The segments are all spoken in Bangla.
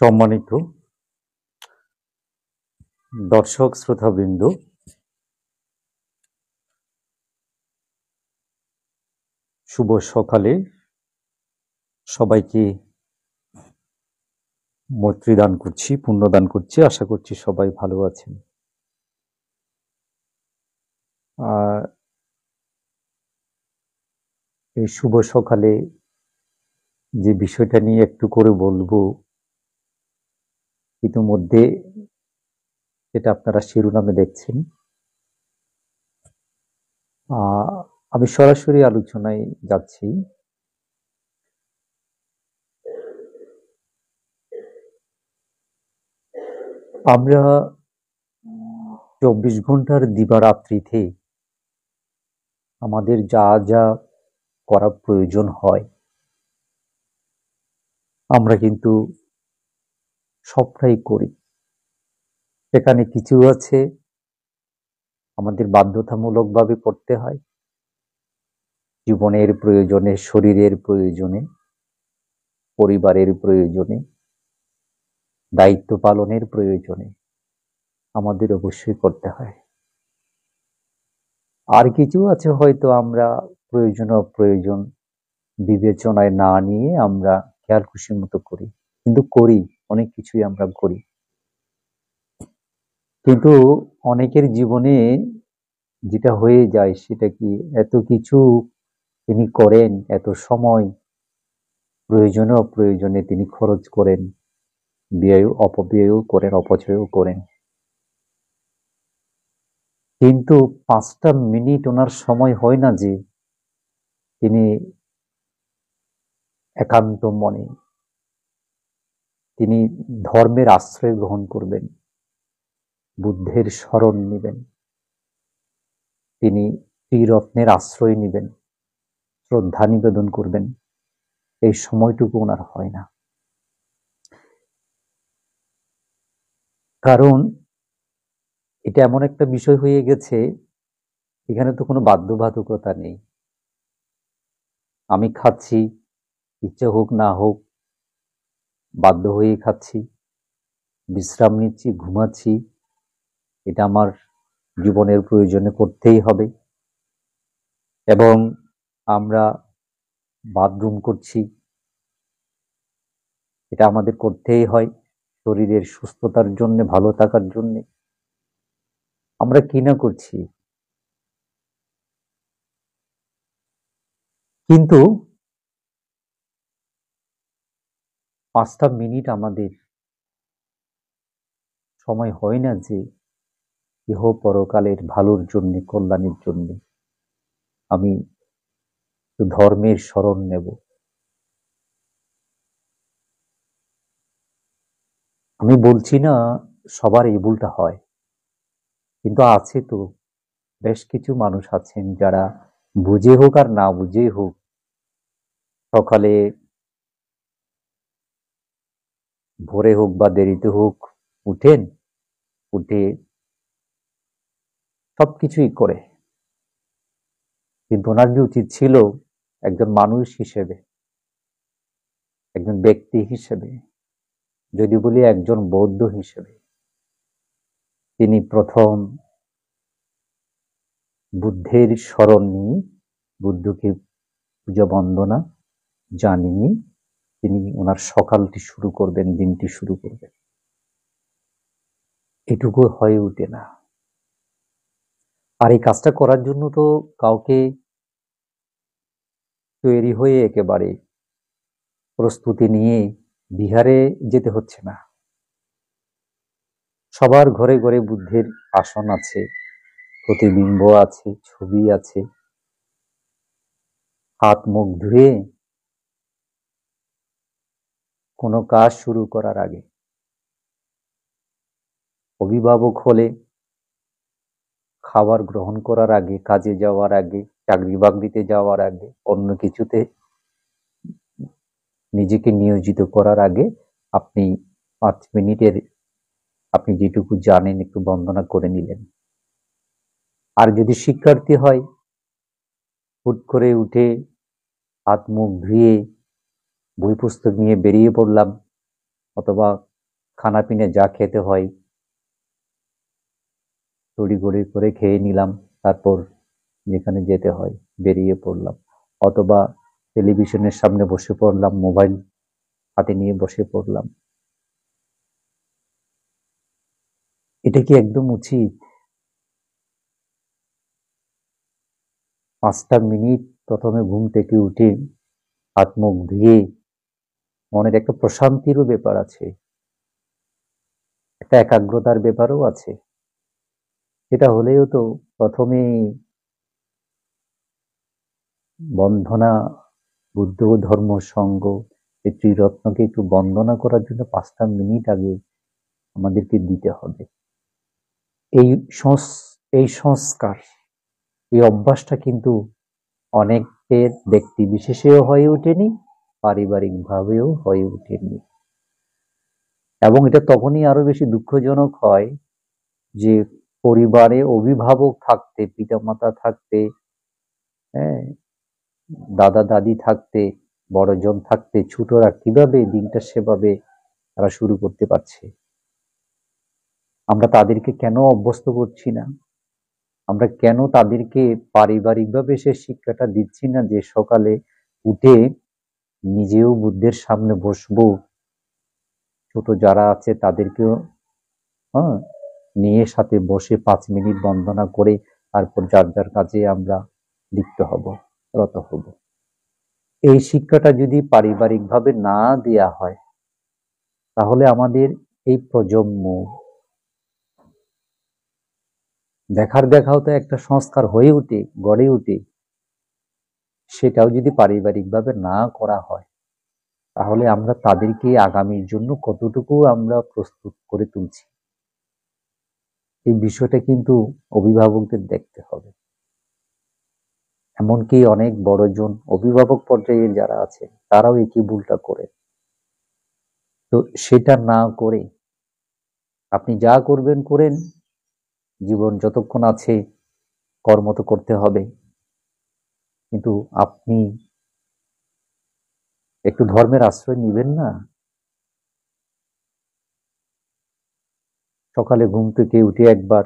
সম্মানিত দর্শক শ্রোতাবৃন্দ, শুভ সকালে সবাইকে মৈত্রী দান করছি, পুণ্যদান করছি। আশা করছি সবাই ভালো আছেন। আর এই শুভ সকালে যে বিষয়টা নিয়ে একটু করে বলবো, ইতিমধ্যে যেটা আপনারা শিরোনামে দেখছেন, আমি সরাসরি আলোচনায় যাচ্ছি। আমরা 24 ঘন্টার দিবারাত্রিতে আমাদের যা যা করা প্রয়োজন হয় আমরা কিন্তু সবটাই করি। সেখানে কিছু আছে আমাদের বাধ্যতামূলকভাবে করতে হয়, জীবনের প্রয়োজনে, শরীরের প্রয়োজনে, পরিবারের প্রয়োজনে, দায়িত্ব পালনের প্রয়োজনে আমাদের অবশ্যই করতে হয়। আর কিছু আছে হয়তো আমরা প্রয়োজন অপ্রয়োজন বিবেচনায় না নিয়ে আমরা খেয়াল খুশির মতো করি, কিন্তু করি, অনেক কিছুই আমরা করি। কিন্তু অনেকের জীবনে যেটা হয়ে যায় সেটা কি, এত কিছু তিনি করেন, এত সময় প্রয়োজনে অপ্রয়োজনে তিনি খরচ করেন, ব্যয় অপব্যয়ও করেন, অপচয়ও করেন, কিন্তু 5টা মিনিট ওনার সময় হয় না যে তিনি একান্ত মনে তিনি ধর্মের আশ্রয় গ্রহণ করবেন, বুদ্ধের শরণ নিবেন, তিনি ত্রিরত্নের আশ্রয় নিবেন, শ্রদ্ধা নিবেদন করবেন। এই সময়টুকু ওনার হয় না। কারণ এটা এমন একটা বিষয় হয়ে গেছে, এখানে তো কোনো বাধ্যবাধকতা নেই। আমি খাচ্ছি, ইচ্ছে হোক না হোক বাধ্য হয়ে খাচ্ছি, বিশ্রাম নিচ্ছি, ঘুমাচ্ছি, এটা আমার জীবনের প্রয়োজনে করতেই হবে। এবং আমরা বাথরুম করছি, এটা আমাদের করতেই হয় শরীরের সুস্থতার জন্য, ভালো থাকার জন্য। আমরা কি না করছি, কিন্তু 5টা মিনিট আমাদের সময় হয় না যে ইহ পরকালের ভালোর জন্য, কল্যাণের জন্য আমি ধর্মের শরণ নেব। আমি বলছি না সবার এই ভুলটা হয়, কিন্তু আছে তো বেশ কিছু মানুষ আছেন যারা বুঝে হোক আর না বুঝে হোক সকালে, ভোরে হোক বা দেরিতে হোক, উঠে সবকিছুই করে। কিন্তু ওনার যে উচিত ছিল একজন মানুষ হিসেবে, একজন ব্যক্তি হিসেবে, যদি বলি একজন বৌদ্ধ হিসেবে, তিনি প্রথম বুদ্ধের শরণ নিয়ে, বুদ্ধকে পূজা বন্দনা জানিয়ে তিনি ওনার সকালটি শুরু করবেন, দিনটি শুরু করবেন। এটুকু হয়ে ওঠে না। আর এই কাজটা করার জন্য তো কাউকে তৈরি হয়ে একেবারে প্রস্তুতি নিয়ে বিহারে যেতে হচ্ছে না। সবার ঘরে ঘরে বুদ্ধের আসন আছে, প্রতিবিম্ব আছে, ছবি আছে। হাত মুখ ধুয়ে কোনো কাজ শুরু করার আগে, অভিভাবক হলে খাবার গ্রহণ করার আগে, কাজে যাওয়ার আগে, চাকরি বাকরিতে যাওয়ার আগে, অন্য কিছুতে নিজেকে নিয়োজিত করার আগে আপনি 5 মিনিটের আপনি যেটুকু জানেন একটু বন্দনা করে নিলেন। আর যদি শিক্ষার্থী হয়, হুট করে উঠে হাত মুখ ধুয়ে বই পুস্তক নিয়ে বেরিয়ে পড়লাম, অথবা খানা পিনে যা খেতে হয় তড়িঘড়ি করে খেয়ে নিলাম, তারপর যেখানে যেতে হয় বেরিয়ে পড়লাম, অথবা টেলিভিশনের সামনে বসে পড়লাম, মোবাইল হাতে নিয়ে বসে পড়লাম। এটা কি একদম উচিত? 5টা মিনিট প্রথমে ঘুম থেকে উঠে হাত মুখ ধুয়ে মনের একটা প্রশান্তিরও ব্যাপার আছে, একটা একাগ্রতার ব্যাপারও আছে। সেটা হলেও তো প্রথমে বন্দনা, বুদ্ধ ধর্ম সংঘ, এই ত্রিরত্নকে একটু বন্দনা করার জন্য 5টা মিনিট আগে আমাদেরকে দিতে হবে। এই এই সংস্কার, এই অভ্যাসটা কিন্তু অনেকের ব্যক্তি বিশেষেও হয়ে ওঠেনি, পারিবারিক ভাবেও হয়ে ওঠেনি। এবং এটা তখনই আরো বেশি দুঃখজনক হয় যে পরিবারে অভিভাবক থাকতে, পিতামাতা থাকতে, হ্যাঁ, দাদা দাদি থাকতে, বড়জন থাকতে, ছোটরা কিভাবে দিনটা সেভাবে তারা শুরু করতে পারছে। আমরা তাদেরকে কেন অভ্যস্ত করছি না? আমরা কেন তাদেরকে পারিবারিকভাবে সে শিক্ষাটা দিচ্ছি না যে সকালে উঠে নিজেও বুদ্ধের সামনে বসবো, ছোট যারা আছে তাদেরকেও হ্যাঁ নিয়ে সাথে বসে 5 মিনিট বন্দনা করে তারপর যার যার কাজে আমরা লিপ্ত হব, রত হব। এই শিক্ষাটা যদি পারিবারিকভাবে না দেয়া হয়, তাহলে আমাদের এই প্রজন্ম দেখাও তো একটা সংস্কার হয়ে উঠে, গড়ে উঠে, সেটাও যদি পারিবারিকভাবে না করা হয়, তাহলে আমরা তাদেরকে আগামীর জন্য কতটুকু আমরা প্রস্তুত করে তুলছি, এই বিষয়টা কিন্তু অভিভাবকদের দেখতে হবে। এমনকি অনেক বড়জন অভিভাবক পর্যায়ে যারা আছে তারাও একই ভুলটা করে। তো সেটা না করে আপনি যা করবেন করেন, জীবন যতক্ষণ আছে কর্ম তো করতে হবে, কিন্তু আপনি একটু ধর্মের আশ্রয় নিবেন না? সকালে ঘুম থেকে উঠে একবার,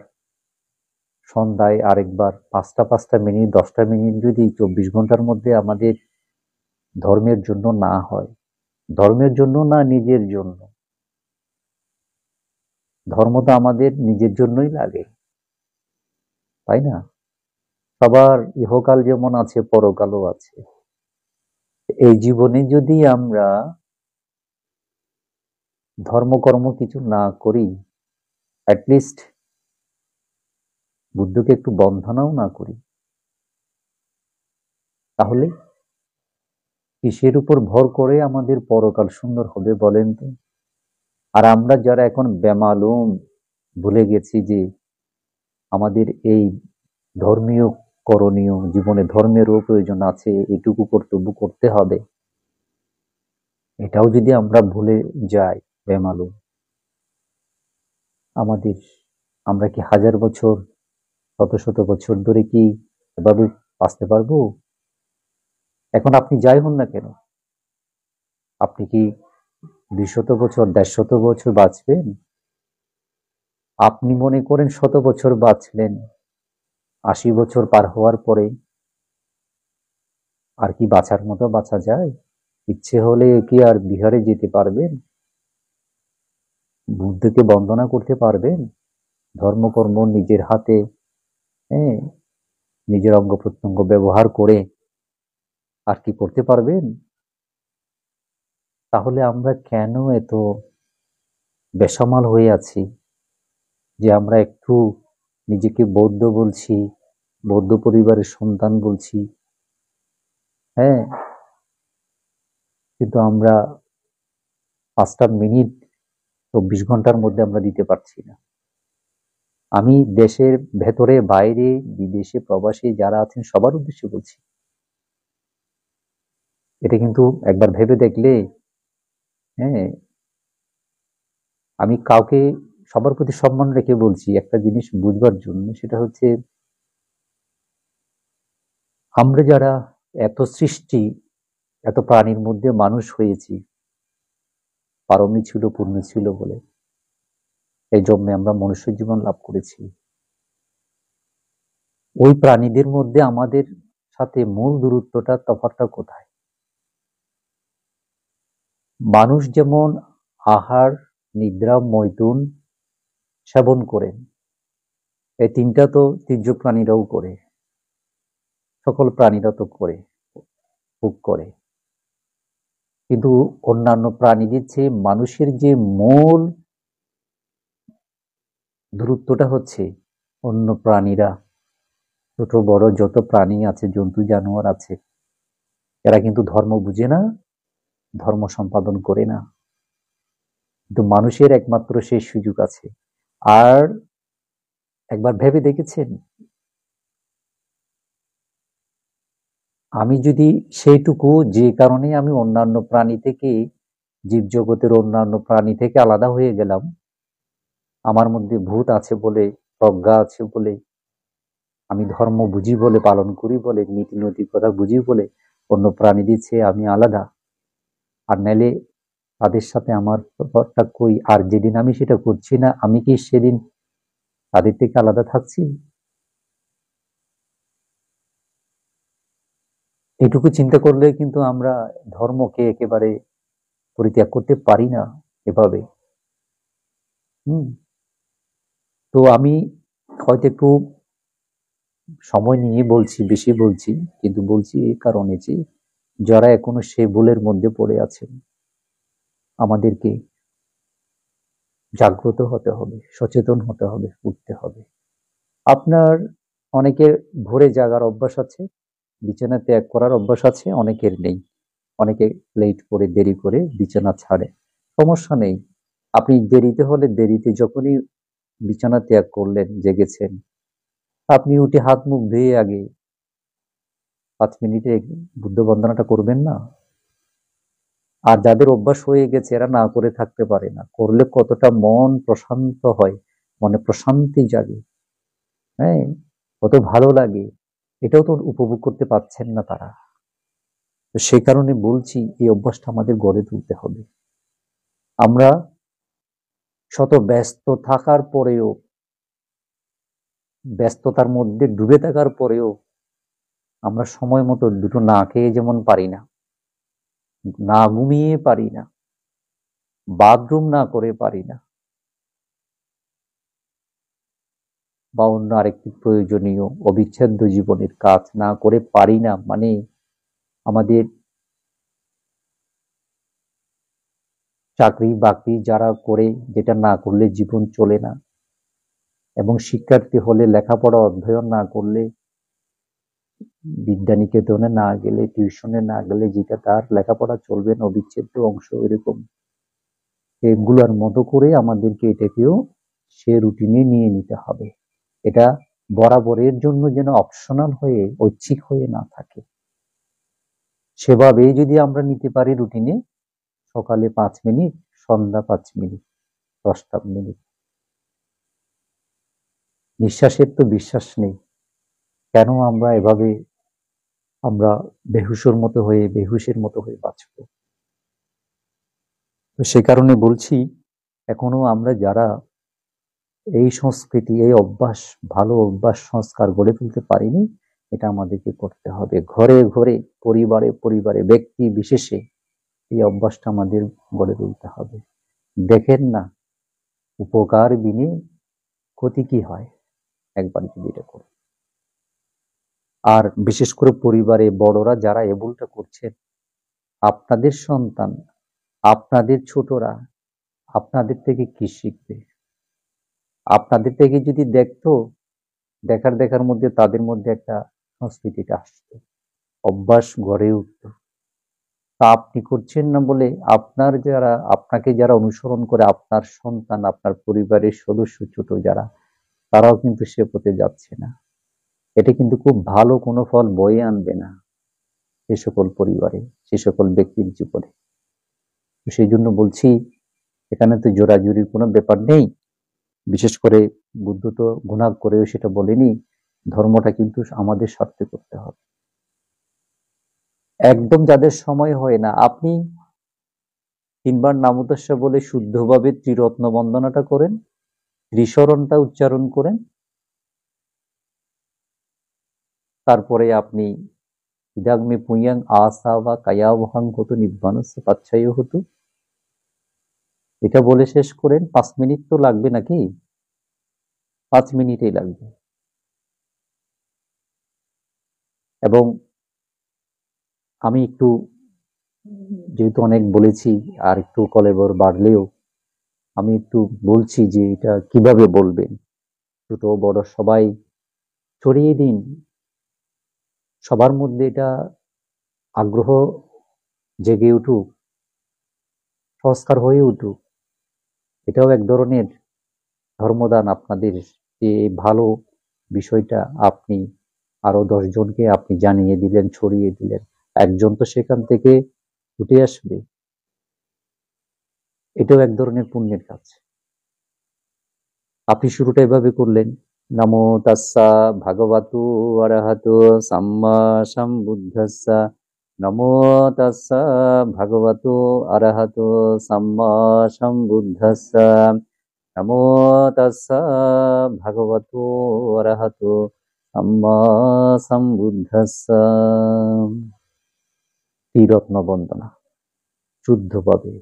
সন্ধ্যায় আরেকবার, 5টা মিনিট 10টা মিনিট যদি 24 ঘন্টার মধ্যে আমাদের ধর্মের জন্য না হয়, ধর্মের জন্য না, নিজের জন্য। ধর্ম তো আমাদের নিজের জন্যই লাগে, তাই না? সবার ইহকাল যেমন আছে, পরকালও আছে। এই জীবনে যদি আমরা ধর্মকর্ম কিছু না করি, অ্যাটলিস্ট বুদ্ধকে একটু বন্দনাও না করি, তাহলে কিসের উপর ভর করে আমাদের পরকাল সুন্দর হবে বলেন তো? আর আমরা যারা এখন বেমালুম, ভুলে গেছি যে আমাদের এই ধর্মীয় করণীয় জীবনে ধর্মেরও প্রয়োজন আছে, এটুকু কর্তব্য করতে হবে, এটাও যদি আমরা ভুলে যাই, বেমালুম, আমাদের আমরা কি হাজার বছর, শত শত বছর ধরে কি এভাবে বাঁচতে পারবো? এখন আপনি যাই হন না কেন, আপনি কি 200 বছর, 150 বছর বাঁচবেন? আপনি মনে করেন 100 বছর বাঁচলেন, 80 বছর পার হওয়ার পরে আর কি বাঁচার মতো বাঁচা যায়? ইচ্ছে হলে কি আর বিহারে যেতে পারবেন? বুদ্ধকে বন্দনা করতে পারবেন? ধর্মকর্ম নিজের হাতে, হ্যাঁ, নিজের অঙ্গ প্রত্যঙ্গ ব্যবহার করে আর কি করতে পারবেন? তাহলে আমরা কেন এত বেসামাল হয়ে আছি যে আমরা একটু নিজেকে বৌদ্ধ বলছি, বৌদ্ধ পরিবারের সন্তান বলছি, হ্যাঁ, কিন্তু আমরা 5টা মিনিট 24 ঘন্টার মধ্যে আমরা দিতে পারছি না। আমি দেশের ভেতরে বাইরে বিদেশে প্রবাসী যারা আছেন সবার উদ্দেশ্যে বলছি, এটা কিন্তু একবার ভেবে দেখলে, হ্যাঁ, আমি কাউকে, সবার প্রতি সম্মান রেখে বলছি একটা জিনিস বুঝবার জন্য, সেটা হচ্ছে আমরা যারা এত সৃষ্টি, এত প্রাণীর মধ্যে মানুষ হয়েছি, পারমি ছিল, পূর্ণ ছিল বলে এই জন্মে আমরা মনুষ্য জীবন লাভ করেছি। ওই প্রাণীদের মধ্যে আমাদের সাথে মূল দূরত্বটা, তফাৎটা কোথায়? মানুষ যেমন আহার, নিদ্রা, মৈথুন সেবন করেন, এই তিনটা তো তির্যক প্রাণীরাও করে, সকল প্রাণীরা তো করে, ভোগ করে। কিন্তু অন্যান্য প্রাণীদের চেয়ে মানুষের যে মূল দূরত্বটা হচ্ছে, অন্য প্রাণীরা, ছোট বড় যত প্রাণী আছে, জন্তু জানোয়ার আছে, এরা কিন্তু ধর্ম বুঝে না, ধর্ম সম্পাদন করে না। কিন্তু মানুষের একমাত্র সেই সুযোগ আছে। আর একবার ভেবে দেখেছেন, আমি যদি সেইটুকু, যে কারণে আমি অন্যান্য প্রাণী থেকে, জীবজগতের অন্যান্য প্রাণী থেকে আলাদা হয়ে গেলাম, আমার মধ্যে ভূত আছে বলে, প্রজ্ঞা আছে বলে, আমি ধর্ম বুঝি বলে, পালন করি বলে, নীতি নৈতিকতা বুঝি বলে অন্য প্রাণীদের চেয়ে আমি আলাদা। আর নাইলে তাদের সাথে আমার ব্যাপারটা কই? আর যেদিন আমি সেটা করছি না, আমি কি সেদিন তাদের থেকে আলাদা থাকছি? এটুকু চিন্তা করলে কিন্তু আমরা ধর্মকে একেবারে পরিত্যাগ করতে পারি না এভাবে। হুম। তো আমি হয়তো একটু সময় নিয়ে বলছি, বেশি বলছি, কিন্তু বলছি এই কারণে যে যারা এখনো সে ভুলের মধ্যে পড়ে আছেন, আমাদেরকে জাগ্রত হতে হবে, সচেতন হতে হবে, উঠতে হবে। আপনার অনেকের ভোরে জাগার অভ্যাস আছে, বিছানা ত্যাগ করার অভ্যাস আছে, অনেকের নেই। অনেকে লেট করে, দেরি করে বিছানা ছাড়ে, সমস্যা নেই। আপনি দেরিতে হলে দেরিতে, যখনই বিছানা ত্যাগ করলেন, জেগেছেন, আপনি উঠে হাত মুখ ধুয়ে আগে 5 মিনিটে বুদ্ধ বন্দনাটা করবেন না? আর যাদের অভ্যাস হয়ে গেছে, এরা না করে থাকতে পারে না, করলে কতটা মন প্রশান্ত হয়, মনে প্রশান্তি জাগে, হ্যাঁ, কত ভালো লাগে, এটাও তো উপভোগ করতে পারছেন না তারা। তো সেই কারণে বলছি, এই অভ্যাসটা আমাদের গড়ে তুলতে হবে। আমরা শত ব্যস্ত থাকার পরেও, ব্যস্ততার মধ্যে ডুবে থাকার পরেও, আমরা সময় মতো দুটো না খেয়ে যেমন পারি না, না ঘুমিয়ে পারি না, বাথরুম না করে পারি না, বা অন্য আরেকটি প্রয়োজনীয় অবিচ্ছেদ্য জীবনের কাজ না করে পারি না, মানে আমাদের চাকরি বাকরি যারা করে, যেটা না করলে জীবন চলে না, এবং শিক্ষার্থী হলে লেখাপড়া অধ্যয়ন না করলে, বিদ্যানিকেতনে না গেলে, টিউশনে না গেলে, যেটা তার লেখাপড়া চলবে না, অবিচ্ছেদ্য অংশ, এরকম এগুলার মতো করে আমাদেরকে এটাকেও সে রুটিনে নিয়ে নিতে হবে। এটা বরাবরের জন্য যেন অপশনাল হয়ে, ঐচ্ছিক হয়ে না থাকে। সেভাবেই যদি আমরা নিতে পারি রুটিনে, সকালে 5 মিনিট, সন্ধ্যা 5 মিনিট, 10টা মিনিট। নিঃশ্বাসের তো বিশ্বাস নেই, কেন আমরা এভাবে আমরা বেহুশের মতো হয়ে বাঁচবো? তো সে কারণে বলছি, এখনো আমরা যারা এই সংস্কৃতি, এই অভ্যাস, ভালো অভ্যাস, সংস্কার গড়ে তুলতে পারিনি, এটা আমাদেরকে করতে হবে। ঘরে ঘরে, পরিবারে পরিবারে, ব্যক্তি বিশেষে এই অভ্যাসটা আমাদের গড়ে তুলতে হবে। দেখেন না, উপকার বিনে ক্ষতি কি হয় একবার যদি এটা করে। আর বিশেষ করে পরিবারে বড়রা যারা এ ভুলটা করছেন, আপনাদের সন্তান, আপনাদের ছোটরা আপনাদের থেকে কি শিখবে? আপনাদের থেকে যদি দেখতো, দেখার মধ্যে তাদের মধ্যে একটা সংস্কৃতিটা আসতো, অভ্যাস গড়ে উঠতো। তা আপনি করছেন না বলে আপনাকে যারা অনুসরণ করে, আপনার সন্তান, আপনার পরিবারের সদস্য ছোট যারা, তারাও কিন্তু সে পথে যাচ্ছে না। এটা কিন্তু খুব ভালো কোনো ফল বয়ে আনবে না সে সকল পরিবারে, সে সকল ব্যক্তির জীবনে। সেই জন্য বলছি, এখানে তো জোরাজুরির কোনো ব্যাপার নেই। বিশেষ করে বুদ্ধ তো গুনাহ করেও সেটা বলেনি, ধর্মটা কিন্তু আমাদের স্বার্থে করতে হবে। একদম যাদের সময় হয় না, আপনি 3 বার নামোদ্দেশ্য বলে শুদ্ধভাবে ত্রিরত্ন বন্দনাটা করেন, ত্রিশরণটা উচ্চারণ করেন, তারপরে আপনি ইদাগ্মে পুঁয়াং আসা বা কায়াবহাং হতো নিব্বানস্য পাচ্ছায় হতো, এটা বলে শেষ করেন। 5 মিনিট তো লাগবে নাকি? 5 মিনিটেই লাগবে। এবং আমি একটু, যেহেতু অনেক বলেছি, আর একটু কলেবর বাড়লেও আমি একটু বলছি যে এটা কিভাবে বলবেন। ছোট বড় সবাই ছড়িয়ে দিন, সবার মধ্যে এটা আগ্রহ জেগে উঠুক, সংস্কার হয়ে উঠুক। এটাও এক ধরনের ধর্মদান আপনাদের, যে ভালো বিষয়টা আপনি আরো 10 জনকে আপনি জানিয়ে দিলেন, ছড়িয়ে দিলেন। একজন তো সেখান থেকে উঠে আসবে, এটাও এক ধরনের পুণ্যের কাজ। আপনি শুরুটা এভাবে করলেন, নমো তাস্সা ভাগবতু অরহতো সাম্মা সম্বুদ্ধস্সা, নমো তাস্সা ভাগবতু অরহতো সাম্মা সম্বুদ্ধস্সা, নমো তাস্সা ভাগবতু অরহতো সাম্মা সম্বুদ্ধস্সা। ত্রিরত্ন বন্দনা শুদ্ধভাবে,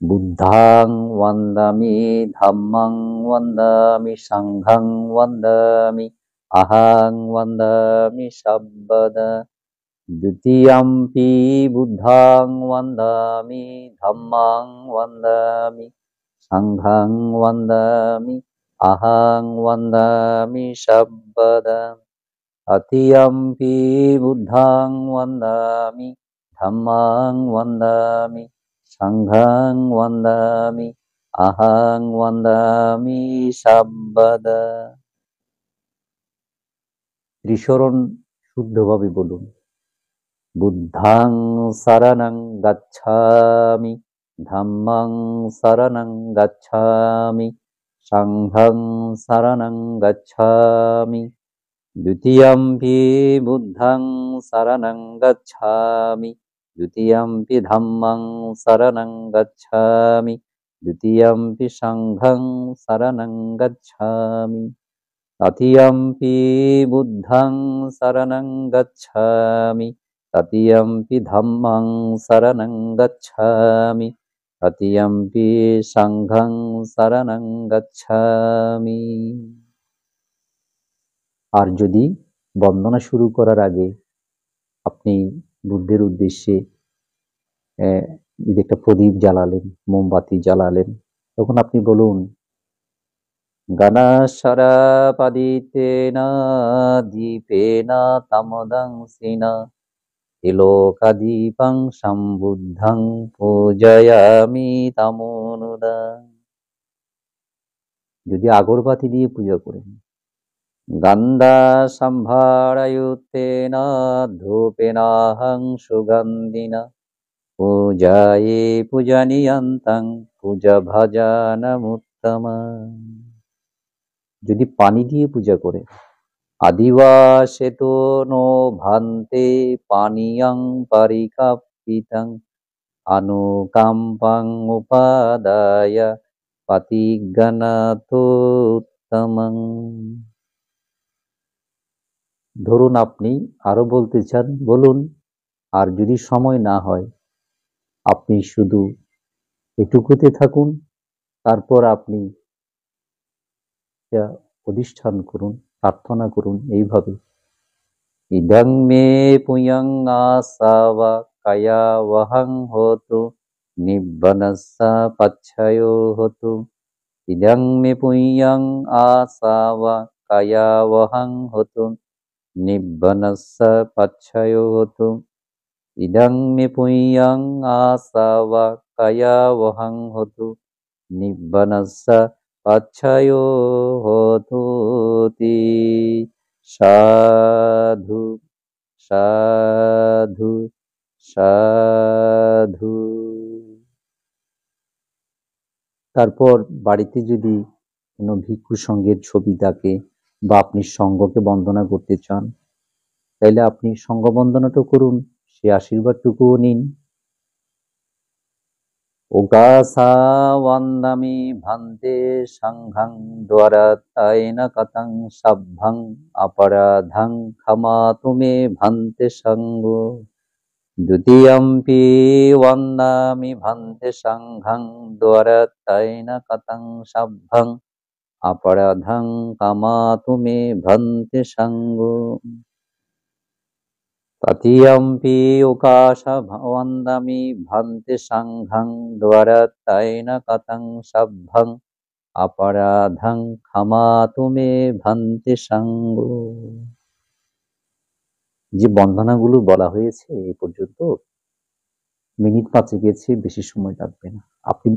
বুদ্ধাং ওয়ান্দামি, ধাম্মাং ওয়ান্দামি, সাংঘাং ওয়ান্দামি, আহাং ওয়ান্দামি সাব্বাদা। দ্বিতীয়াম্পি বুদ্ধাং ওয়ান্দামি, ধাম্মাং ওয়ান্দামি, সাংঘাং ওয়ান্দামি, আহাং ওয়ান্দামি সাব্বাদা। তৃতীয়াম্পি বুদ্ধাং ওয়ান্দামি, ধাম্মাং ওয়ান্দামি, সাংঘাং ওয়ান্দামি, আহাং ওয়ান্দামি সাব্বাদা। ত্রিশরণ শুদ্ধভাবে বলুন। বুদ্ধাং শরণং গচ্ছামি, ধাম্মাং শরণং গচ্ছামি, সাংঘং শরণং গচ্ছামি। দ্বিতীয়ম্পি বুদ্ধং শরণং গচ্ছামি, দ্বিতীয়ম্পি ধাম্মং শরণং গচ্ছামি, দ্বিতীয়ম্পি সাংঘং শরণং গচ্ছামি। তৃতীয়ম্পি বুদ্ধং শরণং গচ্ছামি, তৃতীয়ম্পি ধাম্মং শরণং গচ্ছামি, তৃতীয়ম্পি সাংঘং শরণং গচ্ছামি। আর যদি বন্দনা শুরু করার আগে আপনি বুদ্ধের উদ্দেশ্যে একটা প্রদীপ জ্বালালেন, মোমবাতি জ্বালালেন, তখন আপনি বলুন, গণাশরাপাদিতেনা দীপেনা তামদংসিনা তিলোকাদীপং সম্বুদ্ধং পূজয়ামি তামনুদা। যদি আগরবাতি দিয়ে পূজা করেন, গন্ধা সম্ভারায়ুতেন ধূপেনাহং সুগন্ধিনা পূজায়ে পূজনীয়ন্তং পূজা ভজনমুত্তমা। যদি পানি দিয়ে পূজা করে, আদিবাসেতো নো ভান্তে পানীয়ং পরিকাপ্পিতং অনুকম্পং উপাদায় পতিগণতো উত্তমং। ধরুন আপনি আরো বলতে চান, বলুন। আর যদি সময় না হয়, আপনি শুধু এটুকুতে থাকুন, তারপর আপনি অধিষ্ঠান করুন, প্রার্থনা করুন এইভাবে, ইদং মে পুয়ং আসাবা কায়াবহং হতো নিব্বানস্য পাচ্ছায়ো হতো। ইদং মে পুয়ং আসাবা কায়াবহং হতো নিব্বানস্য পাচ্ছায়ো হতো। ইদং মে পুয়ং আসাবা কায়াবহং হতো নিব্বানস্য পাচ্ছায়ো হতোতি। সাধু সাধু সাধু। তারপর বাড়িতে যদি কোনো ভিক্ষু সঙ্গের ছবি থাকে বা আপনি সঙ্গকে বন্দনা করতে চান, তাইলে আপনি সঙ্গ বন্দনাটা করুন, সেই আশীর্বাদটুকু নিন। উকাসা ওয়ান্দামি ভান্তে সংঘং দ্বারাত্তায়েন কতং সভ্যং অপরাধং ক্ষমাতু মে ভান্তে সঙ্গ। দ্বিতীয়ম্পি ওয়ান্দামি ভান্তে সংঘং দ্বারাত্তায়েন কতং সভ্যং অপরাধং ক্ষমাতু মে ভান্তে সঙ্গ। তৃতীয়ম্পি উকাসা ওয়ান্দামি ভান্তে সংঘং দ্বারাত্তায়েন কতং সভ্যং অপরাধং ক্ষমাতু মে ভান্তে সঙ্গ। যে বন্দনাগুলো বলা হয়েছে এই পর্যন্ত, মিনিট 5 গেছে, বেশি সময় লাগবে না। আপনি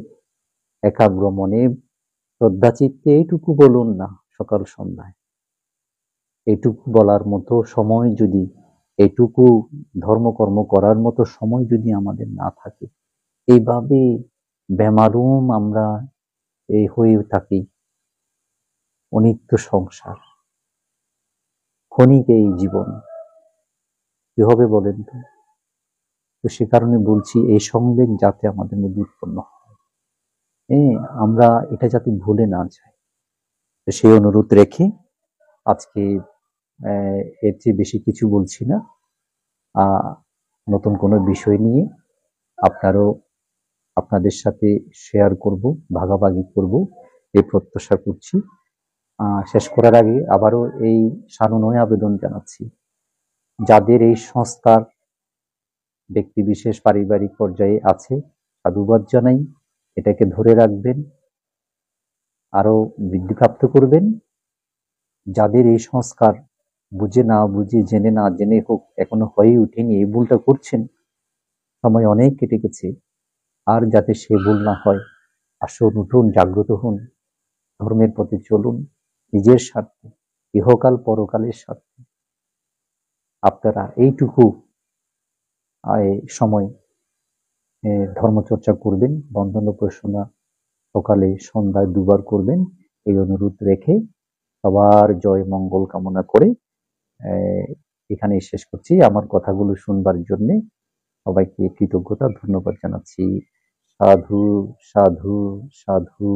একাগ্র মনে শ্রদ্ধা চিত্তে এইটুকু বলুন না সকাল সন্ধ্যায়। এইটুকু বলার মতো সময় যদি, এইটুকু ধর্মকর্ম করার মতো সময় যদি আমাদের না থাকে, এইভাবে বেমালুম আমরা এই হয়ে থাকি। অনিত্য সংসার, ক্ষণিক এই জীবন, কি হবে বলেন তো? তো সে কারণে বলছি, এই সংবেগ যাতে আমাদের মধ্যে উৎপন্ন হয়, আমরা এটা যাতে ভুলে না যাই, সেই অনুরোধ রেখে আজকে এর চেয়ে বেশি কিছু বলছি না। নতুন কোনো বিষয় নিয়ে আপনাদের সাথে শেয়ার করব, ভাগাভাগি করব, এই প্রত্যাশা করছি। শেষ করার আগে আবারও এই সানুনয় আবেদন জানাচ্ছি, যাদের এই সংস্কার ব্যক্তি বিশেষ পারিবারিক পর্যায়ে আছে, সাধুবাদ জানাই। এটাকে ধরে রাখবেন, আরো বৃদ্ধিপ্রাপ্ত করবেন। যাদের এই সংস্কার বুঝে না বুঝে, জেনে না জেনে হোক, এখনো হয়ে উঠেনি, এই ভুলটা করছেন, সময় অনেক কেটে গেছে, আর যাতে সে ভুল না হয়, আসুন, উঠুন, জাগ্রত হন, ধর্মের পথে চলুন, নিজের স্বার্থে, ইহকাল পরকালের স্বার্থে। আপনারা এইটুকু সময় ধর্মচর্চা করবেন, বন্ধন উপাসনা সকালে সন্ধ্যায় 2 বার করবেন, এই অনুরোধ রেখে সবার জয় মঙ্গল কামনা করে এখানেই শেষ করছি। আমার কথাগুলো শুনবার জন্য সবাইকে কৃতজ্ঞতা, ধন্যবাদ জানাচ্ছি। সাধু সাধু সাধু।